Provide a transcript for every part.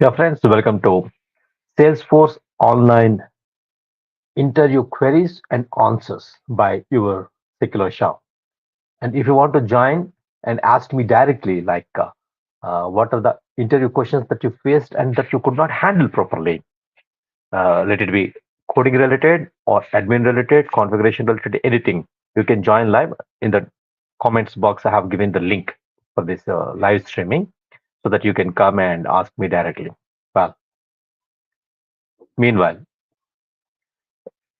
Yeah, friends, welcome to Salesforce Online Interview Queries and Answers by your secular shop. And if you want to join and ask me directly, what are the interview questions that you faced and that you could not handle properly, let it be coding related or admin related, configuration related, anything, you can join live in the comments box. I have given the link for this live streaming so that you can come and ask me directly. Well, meanwhile,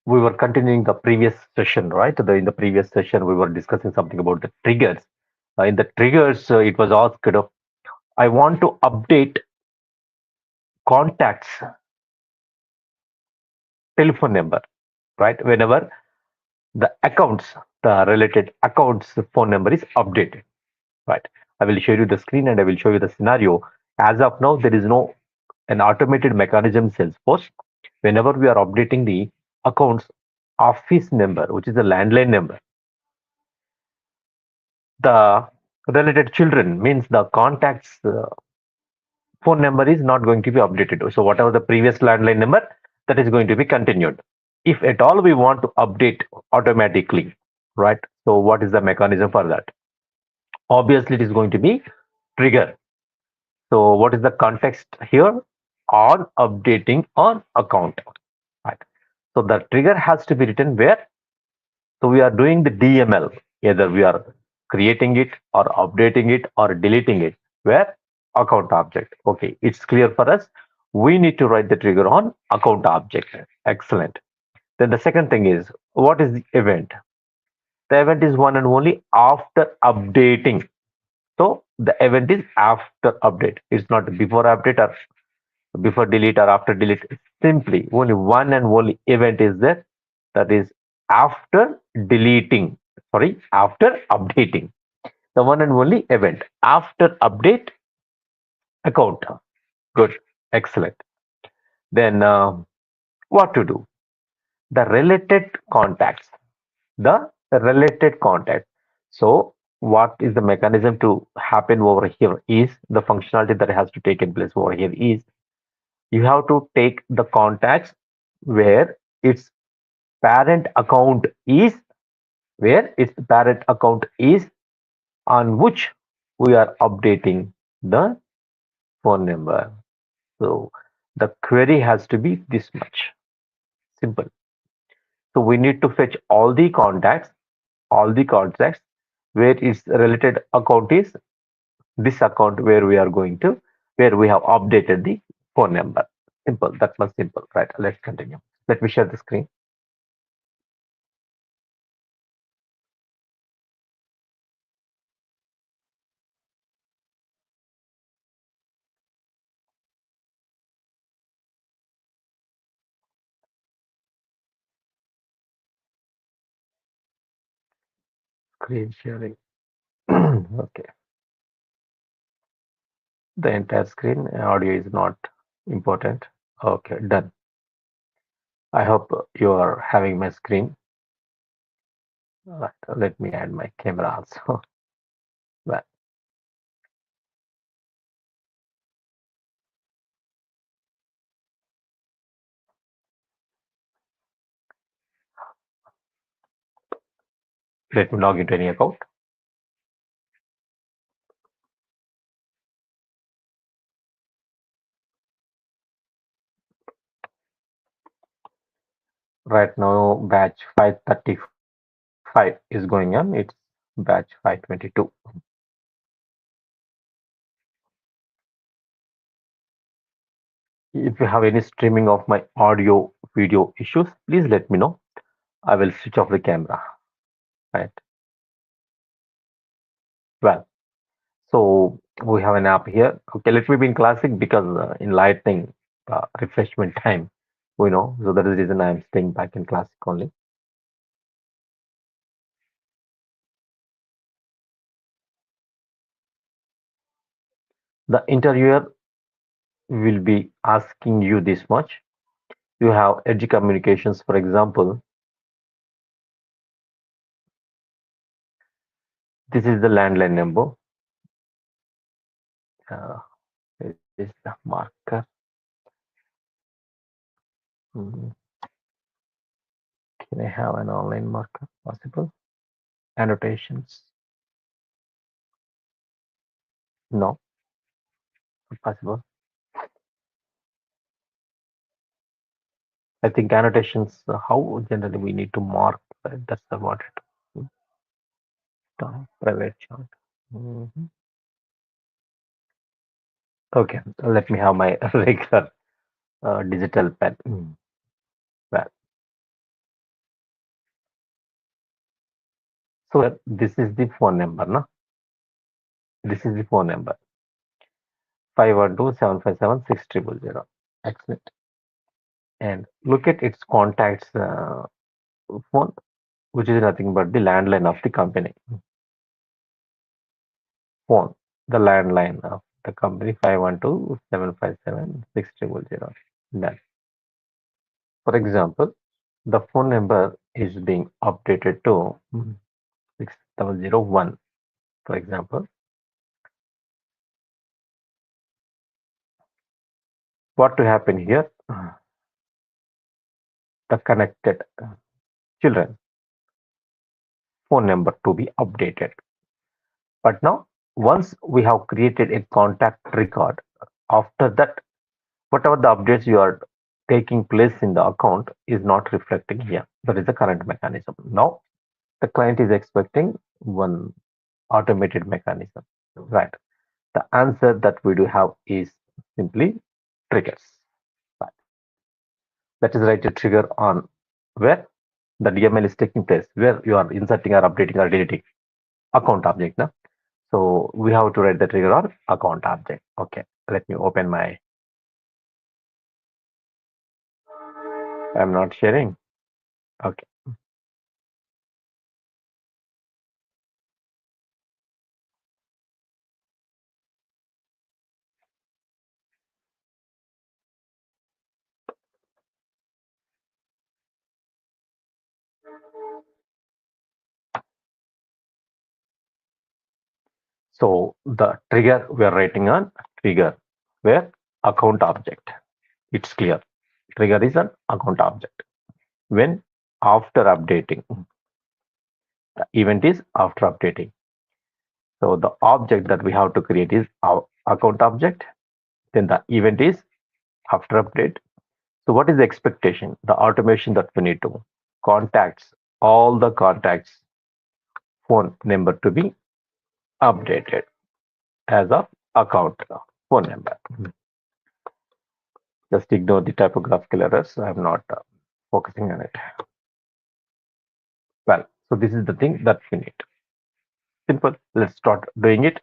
we were continuing the previous session, right? In the previous session, we were discussing something about the triggers. In the triggers, it was asked, I want to update contacts telephone number, right? Whenever the accounts, the related accounts phone number is updated, right? I will show you the screen and I will show you the scenario. As of now, there is no an automated mechanism in Salesforce. Whenever we are updating the accounts office number, which is the landline number, the related children means the contacts phone number is not going to be updated. So whatever the previous landline number, that is going to be continued. If at all we want to update automatically, right? So what is the mechanism for that? Obviously, it is going to be trigger. So what is the context here? On updating on account, right? So the trigger has to be written where? So we are doing the DML. Either we are creating it or updating it or deleting it. Where? Account object. Okay, it's clear for us. We need to write the trigger on account object. Excellent. Then the second thing is, what is the event? The event is one and only after updating. So the event is after update. It's not before update or before delete or after delete. Simply only one and only event is there. That is after deleting. Sorry, after updating. The one and only event after update account. Good, excellent. Then what to do? The related contacts. The related contact. So what is the mechanism to happen over here is the functionality that has to take in place over here is you have to take the contacts where its parent account is on which we are updating the phone number. So the query has to be this much simple. So we need to fetch all the contacts where its related account is this account where we have updated the phone number. Simple. That much simple. Right. Let's continue. Let me share the screen. Screen sharing. Okay. The entire screen audio is not important. Okay, done. I hope you are having my screen. Right, let me add my camera also. Well, let me log into any account. Right now, batch 535 is going on. It's batch 522. If you have any streaming of my audio video issues, please let me know. I will switch off the camera. Right. Well, so we have an app here. Okay, let me be in classic because in lightning refreshment time, we know. So that is the reason I'm staying back in classic only. The interviewer will be asking you this much. You have edge communications, for example. This is the landline number. Uh, this is the marker. Mm, Can I have an online markup possible? Annotations? No, not possible. I think annotations, how generally we need to mark, that's about it. Private chart. Mhm. Okay, let me have my regular digital pen. Well, so this is the phone number, no? This is the phone number 512 757 6000. Excellent. And look at its contacts phone, which is nothing but the landline of the company. Phone, the landline of the company 512 757 6000. Then, for example, the phone number is being updated to 6001. For example, what to happen here? The connected children phone number to be updated. But now, once we have created a contact record, after that, whatever the updates you are taking place in the account is not reflecting here. That is the current mechanism. Now, the client is expecting one automated mechanism, right? The answer that we do have is simply triggers. Right. That is right, a trigger on where the DML is taking place, where you are inserting or updating or deleting account object. No? So we have to write the trigger on account object. Okay, let me open my. I'm not sharing. Okay, so the trigger we are writing on trigger where account object. It's clear. Trigger is an account object. When after updating, the event is after updating. So the object that we have to create is our account object. Then the event is after update. So what is the expectation? The automation that we need to contacts, all the contacts phone number to be updated as of account phone number. Just ignore the typographical errors. I'm not focusing on it. Well, so this is the thing that we need. Simple. Let's start doing it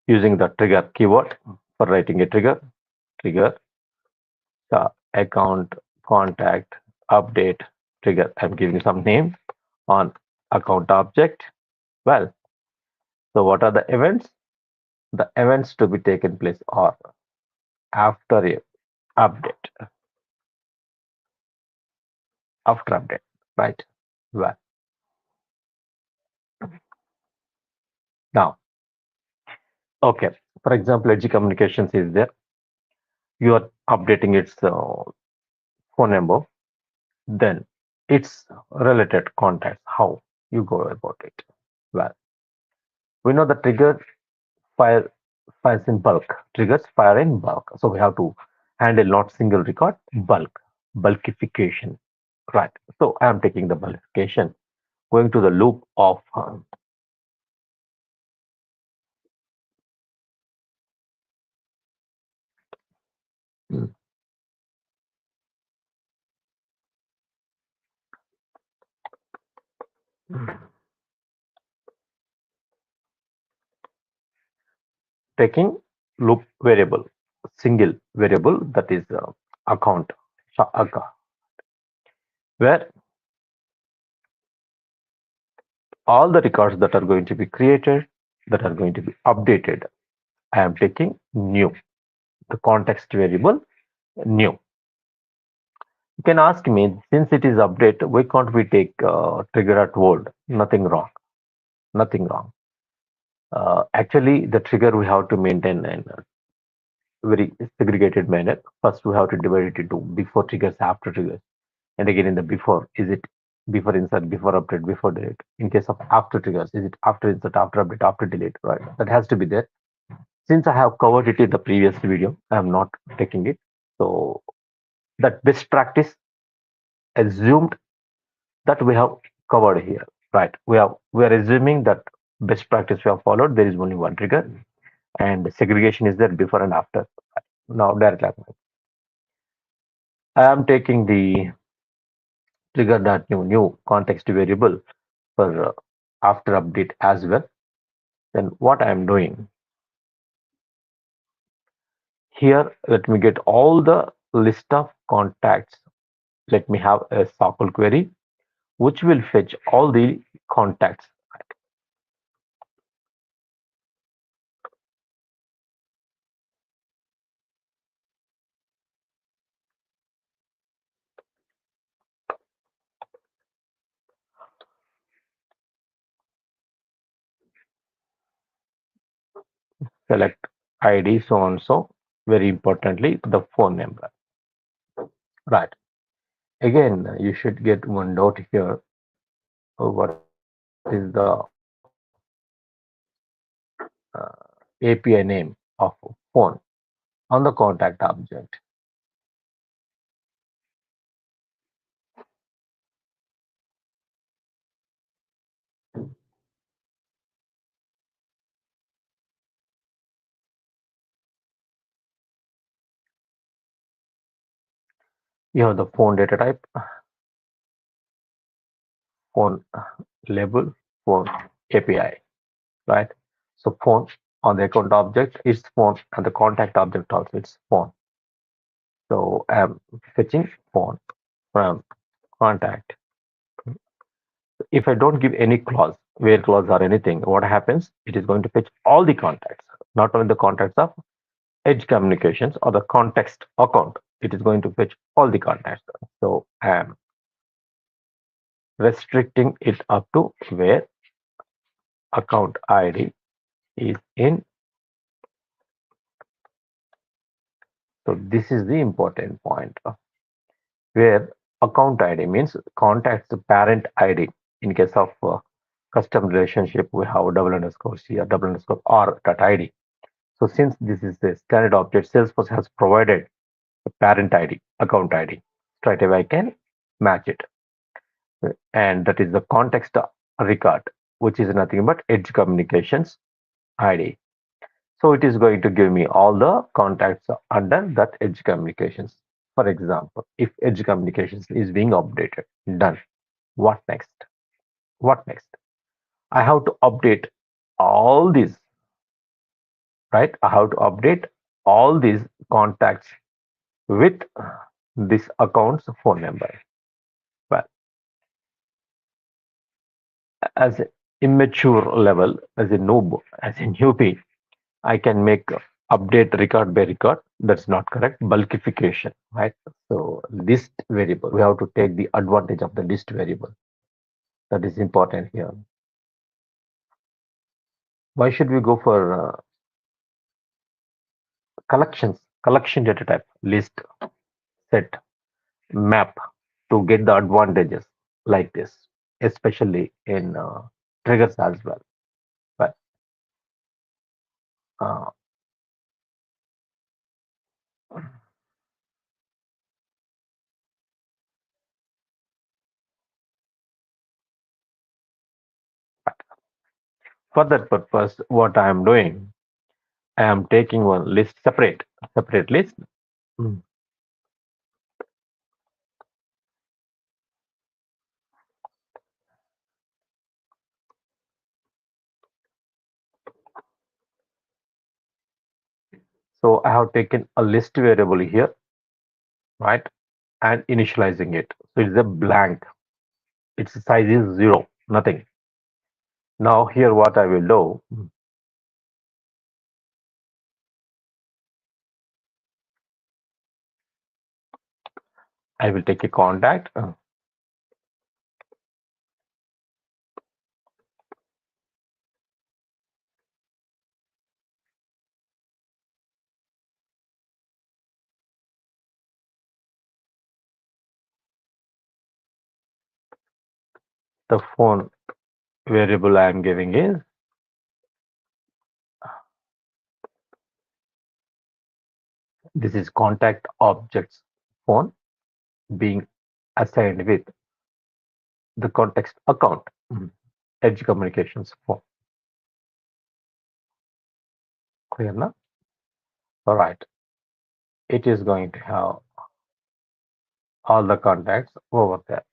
using the trigger keyword for writing a trigger. Trigger the account contact update trigger. I'm giving some name on account object. Well, so what are the events? The events to be taken place are after a update, after update, right? Well, now, okay. For example, Edge Communications is there. You are updating its phone number, then its related contacts. How you go about it? Well, we know the trigger fire fires in bulk. Triggers fire in bulk. So we have to handle not single record, bulkification. Right. So I am taking the bulkification, going to the loop of taking loop variable, single variable that is account, where all the records that are going to be created, that are going to be updated, I am taking new, the context variable new. You can ask me, since it is update, why can't we take trigger at old? Nothing wrong. Nothing wrong. Actually, the trigger we have to maintain in very segregated manner. First, we have to divide it into before triggers, after triggers, and again in the before, is it before insert, before update, before delete? In case of after triggers, is it after insert, after update, after delete? Right, that has to be there. Since I have covered it in the previous video, I am not taking it. So that best practice assumed that we have covered here, right? We are assuming that best practice we have followed. There is only one trigger, and segregation is there before and after. Now, directly, I am taking the trigger that new context variable for after update as well. Then what I am doing here, let me get all the list of contacts. Let me have a SQL query which will fetch all the contacts. Select ID, so and so. Very importantly, the phone number. Right. Again, you should get one note here. What is the API name of phone on the contact object? You have the phone data type, phone label, phone API, right? So phone on the account object is phone, and the contact object also it's phone. So I'm fetching phone from contact. If I don't give any clause, where clause or anything, what happens? It is going to fetch all the contacts, not only the contacts of edge communications or the context account. It is going to fetch all the contacts. So I'm restricting it up to where account ID is in. So this is the important point, where account ID means contacts the parent ID. In case of custom relationship, we have double underscore C or double underscore R dot ID. So since this is the standard object, Salesforce has provided a parent ID, account ID. Straight away I can match it. And that is the context record, which is nothing but edge communications ID. So it is going to give me all the contacts under that edge communications. For example, if edge communications is being updated, done. What next? What next? I have to update all these, right? I have to update all these contacts with this account's phone number. Well, as an immature level, as a noob, as a newbie, I can make update record by record. That's not correct. Bulkification, right? So list variable, we have to take the advantage of the list variable. That is important here. Why should we go for collection data type, list, set, map to get the advantages like this, especially in triggers as well. But uh, for that purpose, what I am doing, I am taking one list separate list. Mm. So I have taken a list variable here, right, and initializing it. So it's a blank. Its size is zero, nothing. Now here, what I will do, I will take a contact. The phone variable I am giving is this is contact objects phone being assigned with the context account. Edge communications phone. Clear now? All right. It is going to have all the contacts over there.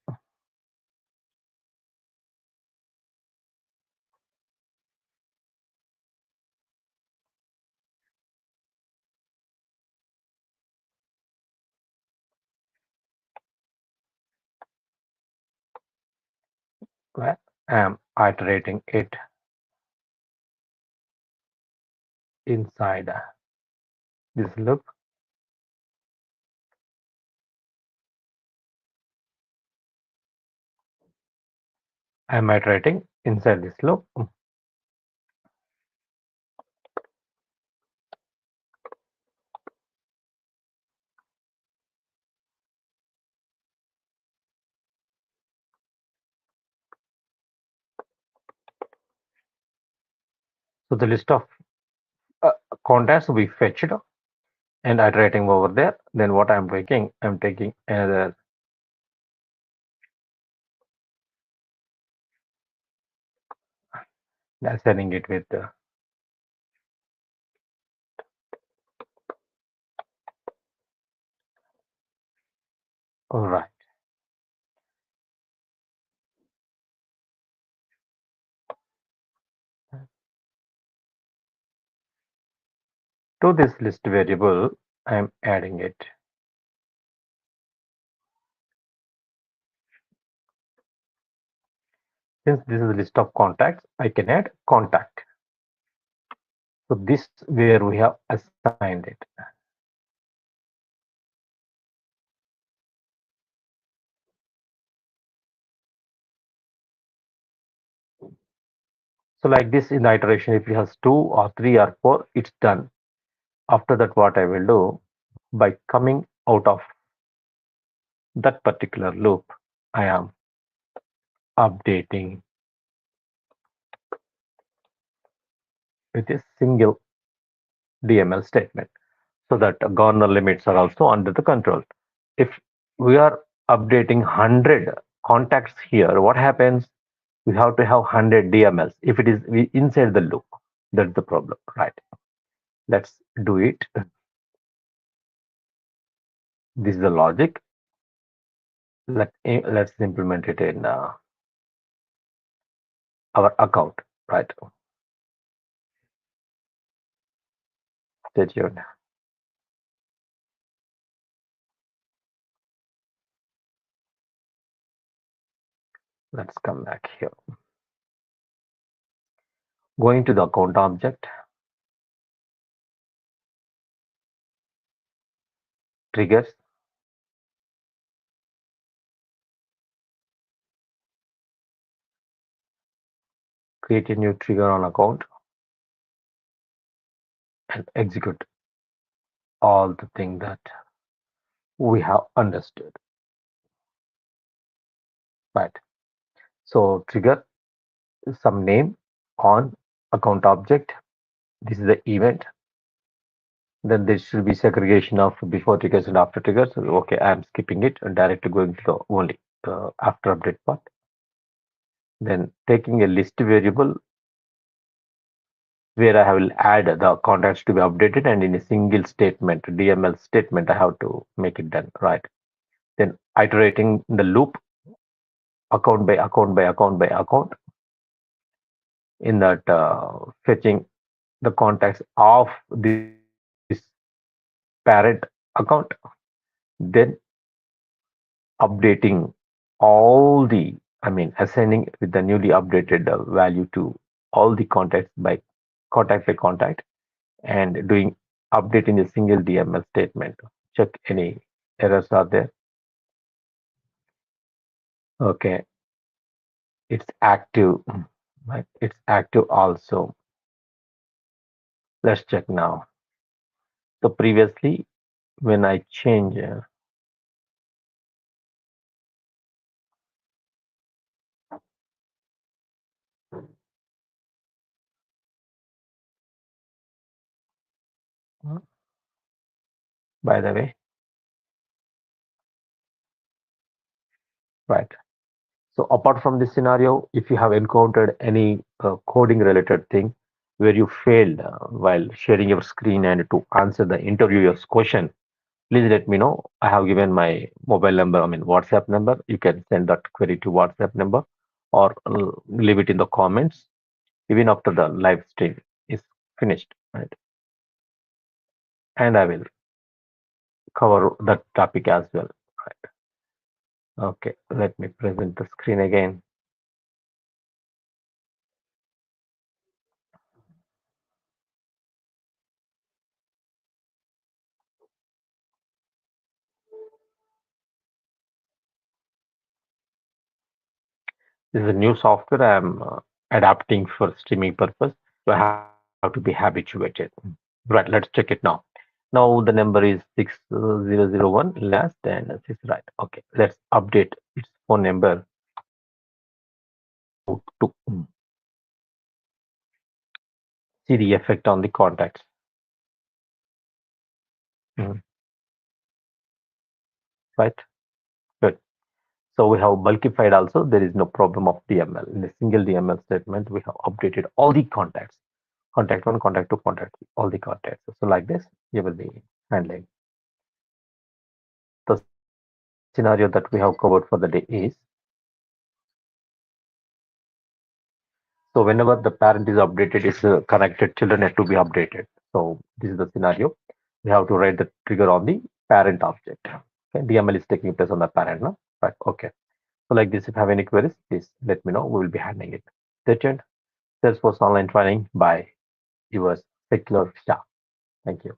Right? I am iterating it inside this loop. I am iterating inside this loop. So the list of uh, contacts will be fetched and iterating over there. Then what I'm taking another assigning it with all right. To this list variable, I'm adding it. Since this is a list of contacts, I can add contact. So this where we have assigned it. So like this in the iteration, if it has 2 or 3 or 4, it's done. After that, what I will do by coming out of that particular loop, I am updating with a single DML statement so that governor limits are also under the control. If we are updating 100 contacts here, what happens? We have to have 100 DMLs if it is inside the loop. That's the problem, right? Let's do it. This is the logic. Let's implement it in our account, right? Stay tuned. Let's come back here. Going to the account object, triggers, create a new trigger on account, and execute all the thing that we have understood, right? So trigger some name on account object. This is the event. Then there should be segregation of before triggers and after triggers. Okay, I'm skipping it and directly going to the only after update part. Then taking a list variable where I will add the contacts to be updated, and in a single statement, DML statement, I have to make it done, right? Then iterating the loop account by account by account by account in that fetching the contacts of this parent account, then updating all the, I mean, assigning with the newly updated value to all the contacts by contact and doing update in a single DML statement. Check any errors are there. Okay, it's active, right? It's active also. Let's check now. So previously, when I change by the way, right? So apart from this scenario, if you have encountered any coding related thing where you failed while sharing your screen and to answer the interviewer's question, please let me know. I have given my mobile number, I mean WhatsApp number. You can send that query to WhatsApp number or leave it in the comments even after the live stream is finished, right? And I will cover that topic as well. Right. Okay, let me present the screen again. This is a new software I'm adapting for streaming purpose. So I have to be habituated. Right, let's check it now. Now the number is 6001 last and this is right. Okay, let's update its phone number to see the effect on the contacts. Mm, right, good. So we have bulkified also. There is no problem of DML. In a single DML statement, we have updated all the contacts. Contact one, contact two, contact three, all the contacts. So like this, you will be handling. The scenario that we have covered for the day is so whenever the parent is updated, is connected children have to be updated. So this is the scenario. We have to write the trigger on the parent object. Okay, DML is taking place on the parent, no? Right. Okay. So like this, if you have any queries, please let me know. We will be handling it. Stay tuned. Salesforce online training by yours, Secular Shah. Thank you.